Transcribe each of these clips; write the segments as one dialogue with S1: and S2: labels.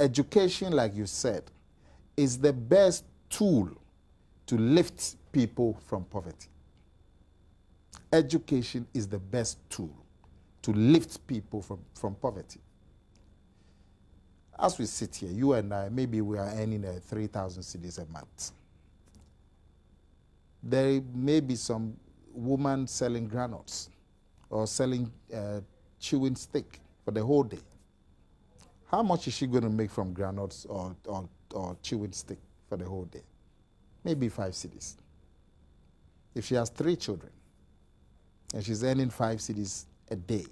S1: education, like you said, is the best tool to lift people from poverty. Education is the best tool to lift people from poverty. As we sit here, you and I, maybe we are earning 3,000 cedis a month. There may be some woman selling granules or selling chewing stick for the whole day. How much is she going to make from granules or chewing stick for the whole day? Maybe 5 cedis. If she has 3 children and she's earning 5 cedis a day,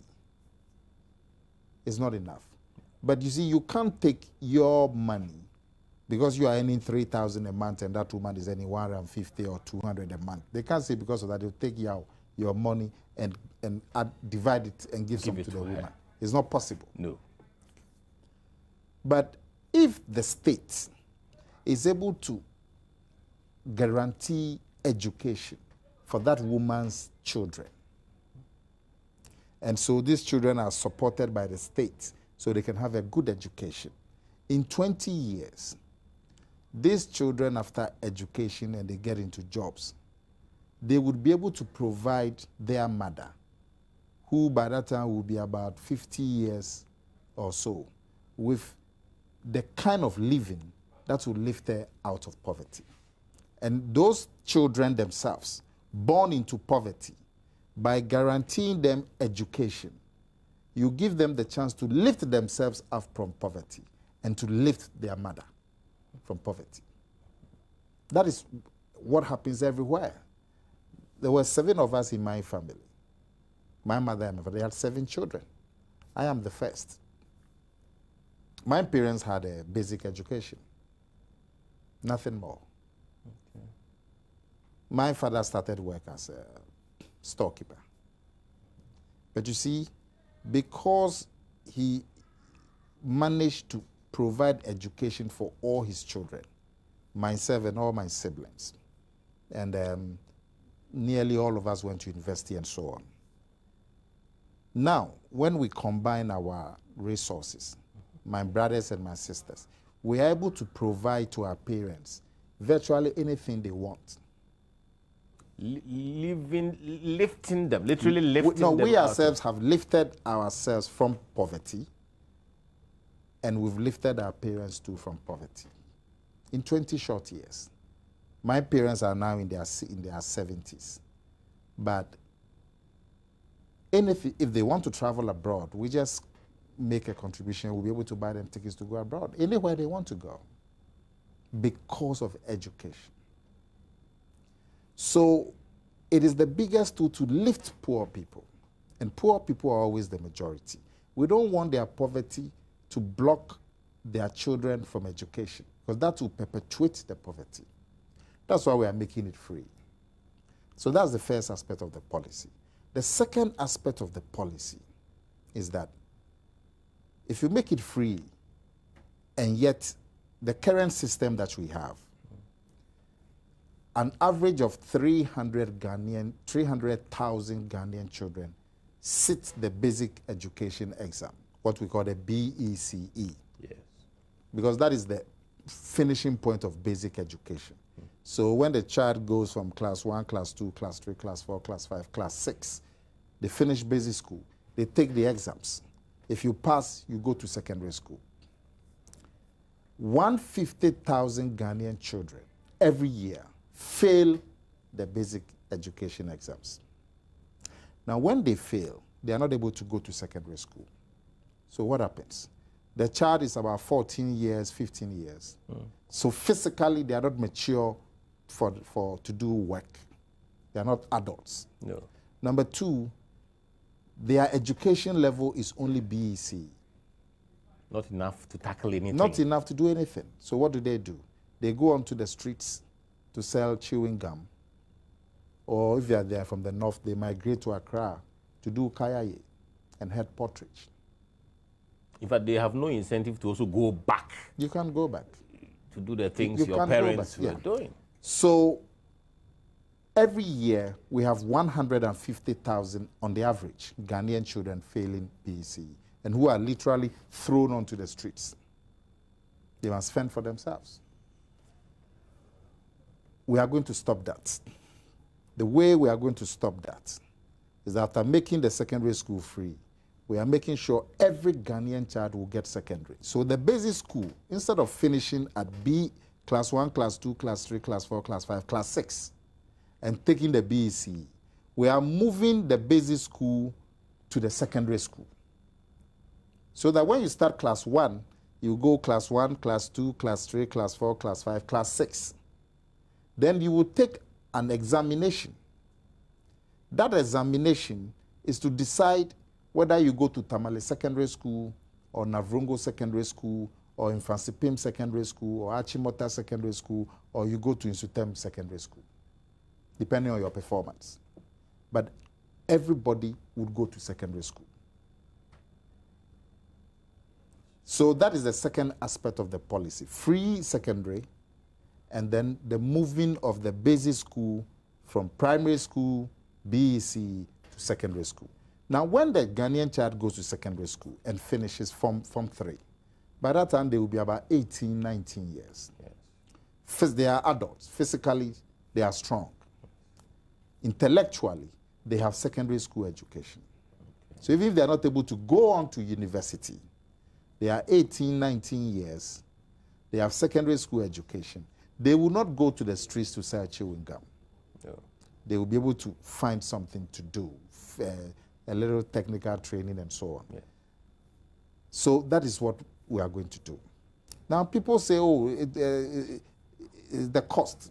S1: it's not enough. But you see, you can't take your money because you are earning 3,000 a month and that woman is earning 150 or 200 a month. They can't say because of that they'll take your money and divide it and give some to the woman. It's not possible.
S2: No.
S1: But if the state is able to guarantee education for that woman's children, and so these children are supported by the state so they can have a good education, in 20 years, these children, after education and they get into jobs, they would be able to provide their mother, who by that time will be about 50 years or so, with the kind of living that will lift her out of poverty. And those children themselves, born into poverty, by guaranteeing them education, you give them the chance to lift themselves up from poverty and to lift their mother from poverty. That is what happens everywhere. There were 7 of us in my family. My mother and my father, they had 7 children. I am the first. My parents had a basic education, nothing more. Okay. My father started work as a storekeeper. But you see, because he managed to provide education for all his children, myself and all my siblings, and nearly all of us went to university and so on. Now, when we combine our resources, my brothers and my sisters, we are able to provide to our parents virtually anything they want.
S2: Lifting them, literally lifting them.
S1: No, we ourselves have lifted ourselves from poverty, and we've lifted our parents too from poverty. In 20 short years. My parents are now in their 70s. But if they want to travel abroad, we just make a contribution, we'll be able to buy them tickets to go abroad, anywhere they want to go, because of education. So it is the biggest tool to lift poor people, and poor people are always the majority. We don't want their poverty to block their children from education, because that will perpetuate the poverty. That's why we are making it free. So that's the first aspect of the policy. The second aspect of the policy is that if you make it free, and yet the current system that we have, an average of 300,000 Ghanaian children sit the basic education exam, what we call the BECE.
S2: Yes.
S1: Because that is the finishing point of basic education. So when the child goes from class 1, class 2, class 3, class 4, class 5, class 6, they finish basic school, they take the exams. If you pass, you go to secondary school. 150,000 Ghanaian children every year fail the basic education exams. Now, when they fail, they are not able to go to secondary school. So what happens? The child is about 14 years, 15 years. So physically, they are not mature to do work. They are not adults.
S2: No.
S1: Number 2, their education level is only BEC.
S2: Not enough to tackle anything.
S1: Not enough to do anything. So what do? They go onto the streets to sell chewing gum. Or if they are there from the north, they migrate to Accra to do kayaye and head portraiture.
S2: In fact, they have no incentive to also go back.
S1: You can't go back.
S2: To do the things your parents were doing.
S1: So every year, we have 150,000 on the average Ghanaian children failing BECE and who are literally thrown onto the streets. They must fend for themselves. We are going to stop that. The way we are going to stop that is after making the secondary school free, we are making sure every Ghanaian child will get secondary. So the basic school, instead of finishing at B, class 1, class 2, class 3, class 4, class 5, class 6, and taking the BEC, we are moving the basic school to the secondary school. So that when you start class 1, you go class 1, class 2, class 3, class 4, class 5, class 6. Then you will take an examination. That examination is to decide whether you go to Tamale Secondary School or Navrungo Secondary School or Infansipim Secondary School or Achimota Secondary School or you go to Insutem Secondary School, depending on your performance. But everybody would go to secondary school. So that is the second aspect of the policy, free secondary, and then the moving of the basic school from primary school, BEC, to secondary school. Now, when the Ghanaian child goes to secondary school and finishes Form 3, by that time they will be about 18, 19 years. Yes. They are adults. Physically, they are strong. Intellectually, they have secondary school education. Okay. So even if they are not able to go on to university, they are 18, 19 years, they have secondary school education. They will not go to the streets to sell chewing gum. No. They will be able to find something to do, a little technical training and so on. Yeah. So that is what we are going to do. Now people say, oh, the cost.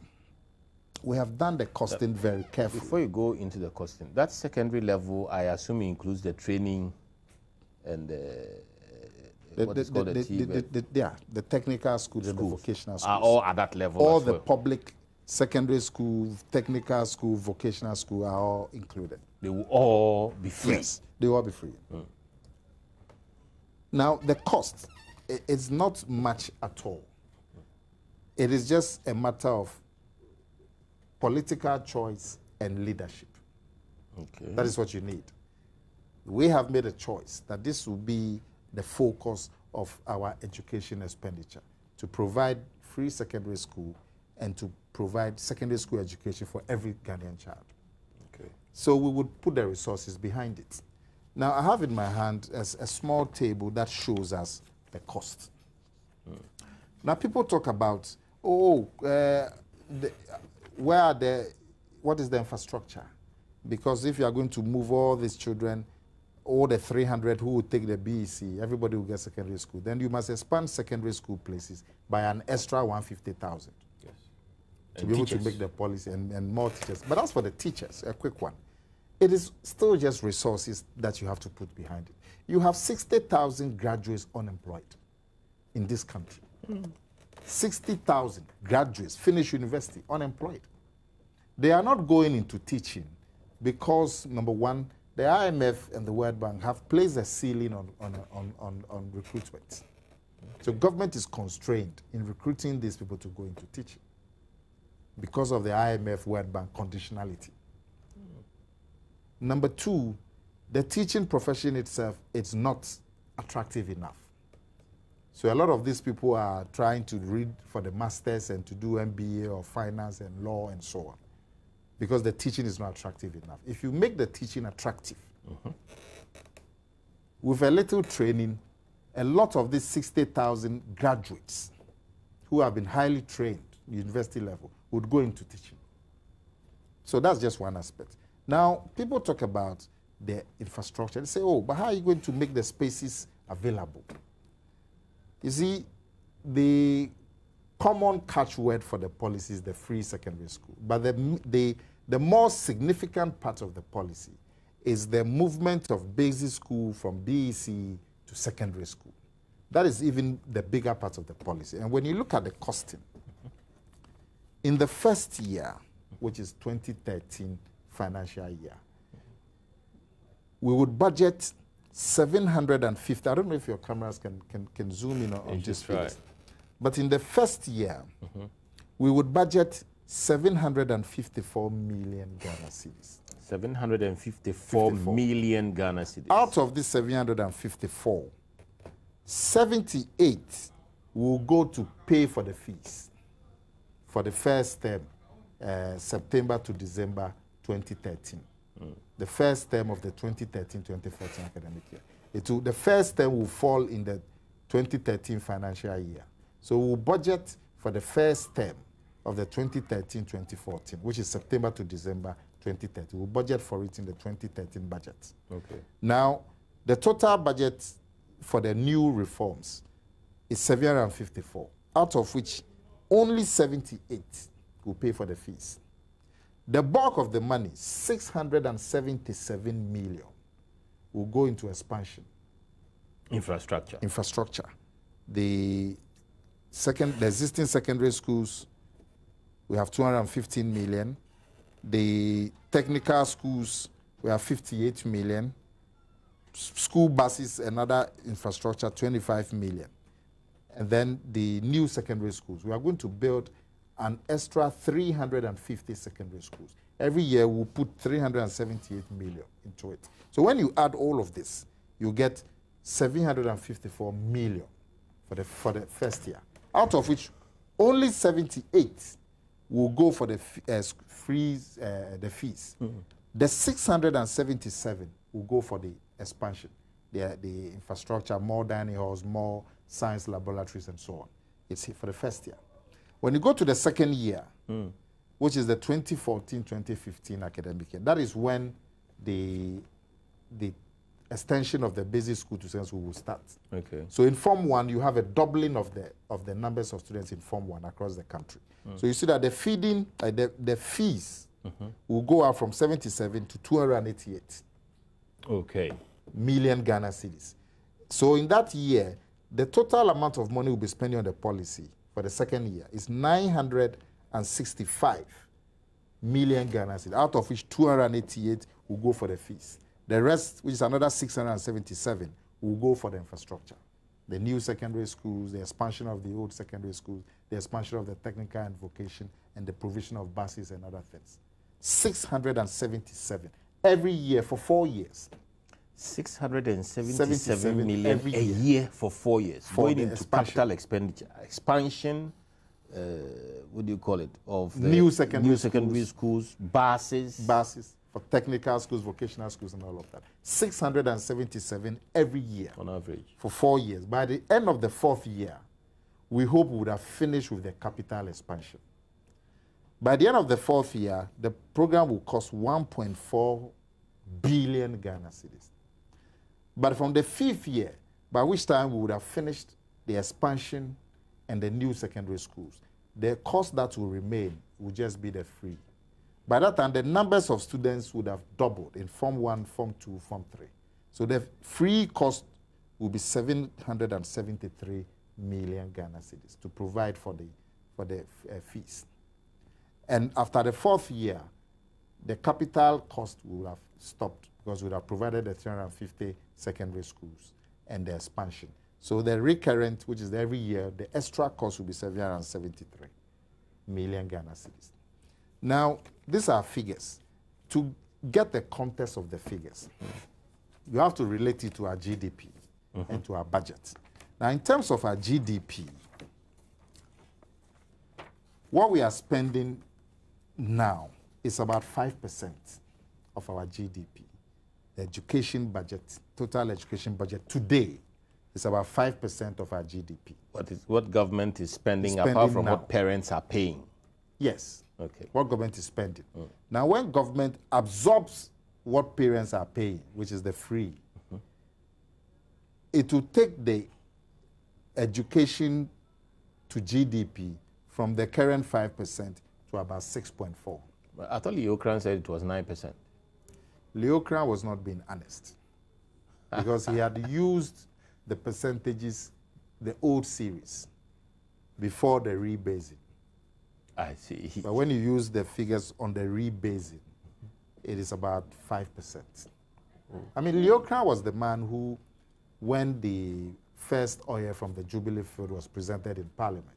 S1: We have done the costing very carefully.
S2: Before you go into the costing, that secondary level, I assume, includes the training and
S1: the technical schools and the vocational schools.
S2: Are all at that level.
S1: All the public secondary school, technical school, vocational school are all included.
S2: They will all be free.
S1: Yes, they will all be free. Mm. Now, the cost, it's not much at all. It is just a matter of political choice and leadership. Okay. That is what you need. We have made a choice that this will be the focus of our education expenditure, to provide free secondary school and to provide secondary school education for every Ghanaian child. Okay. So we would put the resources behind it. Now, I have in my hand a small table that shows us the cost. Mm. Now, people talk about, what is the infrastructure? Because if you are going to move all these children, all the 300 who will take the BEC, everybody will get secondary school. Then you must expand secondary school places by an extra 150,000. Yes. To be able to make the policy and more teachers. But as for the teachers, a quick one. It is still just resources that you have to put behind it. You have 60,000 graduates unemployed in this country. 60,000 graduates finish university unemployed. They are not going into teaching because, number one, the IMF and the World Bank have placed a ceiling on recruitment. So government is constrained in recruiting these people to go into teaching because of the IMF, World Bank conditionality. Number two, the teaching profession itself is not attractive enough. So a lot of these people are trying to read for the masters and to do MBA or finance and law and so on, because the teaching is not attractive enough. If you make the teaching attractive, with a little training, a lot of these 60,000 graduates who have been highly trained, university level, would go into teaching. So that's just one aspect. Now, people talk about the infrastructure. They say, oh, but how are you going to make the spaces available? You see, the common catchword for the policy is the free secondary school. But the more significant part of the policy is the movement of basic school from BEC to secondary school. That is even the bigger part of the policy. And when you look at the costing, in the first year, which is 2013 financial year, we would budget 750. I don't know if your cameras can zoom in on this figure. But in the first year, we would budget 754 million Ghana cedis.
S2: 754 million Ghana cedis.
S1: Out of this 754, 78 will go to pay for the fees for the first term, September to December 2013. The first term of the 2013-2014 academic year. The first term will fall in the 2013 financial year. So we'll budget for the first term of the 2013-2014, which is September to December 2013. We'll budget for it in the 2013 budget.
S2: Okay.
S1: Now, the total budget for the new reforms is 754, out of which only 78 will pay for the fees. The bulk of the money, 677 million, will go into expansion.
S2: Infrastructure.
S1: Infrastructure. The existing secondary schools, we have 215 million. The technical schools, we have 58 million. School buses, another infrastructure, 25 million. And then the new secondary schools. We are going to build an extra 350 secondary schools. Every year, we'll put 378 million into it. So when you add all of this, you get 754 million for the first year, out of which only 78 will go for the fees. The 677 will go for the expansion, the infrastructure, more dining halls, more science laboratories, and so on. It's for the first year. When you go to the second year, which is the 2014-2015 academic year, that is when the extension of the basic school to science will start.
S2: Okay.
S1: So in Form 1, you have a doubling of the numbers of students in Form 1 across the country. So you see that the feeding, the fees will go up from 77 to 288 million Ghana cedis. So in that year, the total amount of money we'll be spending on the policy for the second year is 965 million Ghana cedis, out of which 288 will go for the fees. The rest, which is another 677, will go for the infrastructure. The new secondary schools, the expansion of the old secondary schools, the expansion of the technical and vocation, and the provision of buses and other things. 677 every year for 4 years.
S2: 677 million a year for 4 years. Going into capital expenditure. Expansion, what do you call it? Of the
S1: new secondary
S2: schools, buses.
S1: For technical schools, vocational schools, and all of that. 677 every year.
S2: On average.
S1: For 4 years. By the end of the 4th year, we hope we would have finished with the capital expansion. By the end of the 4th year, the program will cost 1.4 billion Ghana cedis. But from the 5th year, by which time we would have finished the expansion and the new secondary schools, the cost that will remain will just be the free. By that time, the numbers of students would have doubled in Form 1, Form 2, Form 3. So the free cost will be 773 million Ghana cedis to provide for the fees. And after the 4th year, the capital cost will have stopped because we would have provided the 350 secondary schools and the expansion. So the recurrent, which is every year, the extra cost will be 773 million Ghana cedis. Now, these are figures. To get the context of the figures, you have to relate it to our GDP and to our budget. Now, in terms of our GDP, what we are spending now is about 5% of our GDP. The education budget, total education budget today is about 5% of our GDP.
S2: What government is spending apart from what parents are paying?
S1: Yes.
S2: Okay.
S1: What government is spending. Now, when government absorbs what parents are paying, which is the free, it will take the education to GDP from the current 5% to about 6.4.
S2: I thought Leo Kran said it was 9%.
S1: Leo Kran was not being honest because he had used the percentages, the old series, before the rebasing.
S2: I see.
S1: But when you use the figures on the rebasing, it is about 5%. I mean, Leo Kran was the man who, when the first oil from the Jubilee field was presented in Parliament,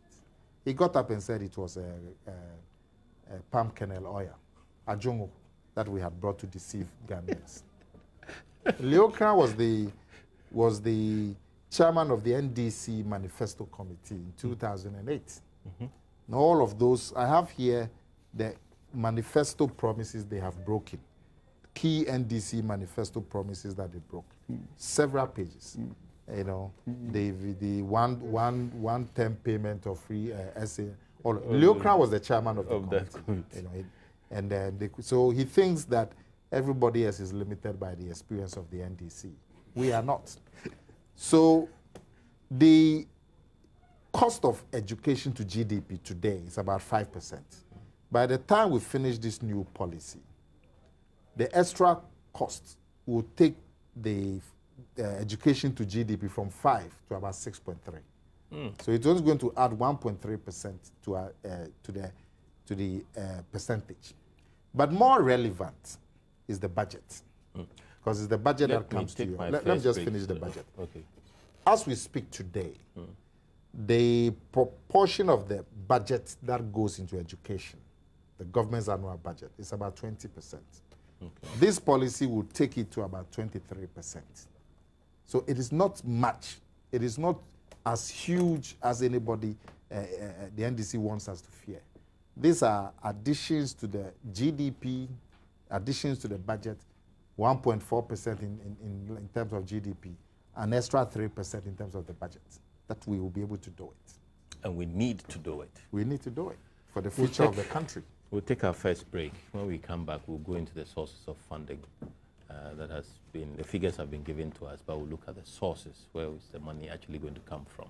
S1: he got up and said it was a palm kernel oil, ajongo, that we had brought to deceive Ghanaians. Leo Kran was the chairman of the NDC Manifesto Committee in 2008. Now, all of those, I have here the manifesto promises they have broken. Key NDC manifesto promises that they broke. Several pages. You know, the one-time payment of free essay. Leokra was the chairman of the committee. You know, and then so he thinks that everybody else is limited by the experience of the NDC. We are not. So the cost of education to GDP today is about 5%. By the time we finish this new policy, the extra cost will take the education to GDP from 5 to about 6.3. So it's only going to add 1.3% to the percentage. But more relevant is the budget, because it's the budget that comes to you. Let me just finish the budget.
S2: Okay.
S1: As we speak today, the proportion of the budget that goes into education, the government's annual budget, is about 20%. Okay. This policy will take it to about 23%. So it is not much. It is not as huge as anybody, the NDC wants us to fear. These are additions to the GDP, additions to the budget, 1.4% in terms of GDP, an extra 3% in terms of the budget, that we will be able to do it.
S2: And we need to do it.
S1: We need to do it for the future of the country.
S2: We'll take our first break. When we come back, we'll go into the sources of funding. The figures have been given to us, but we'll look at the sources. Where is the money actually going to come from?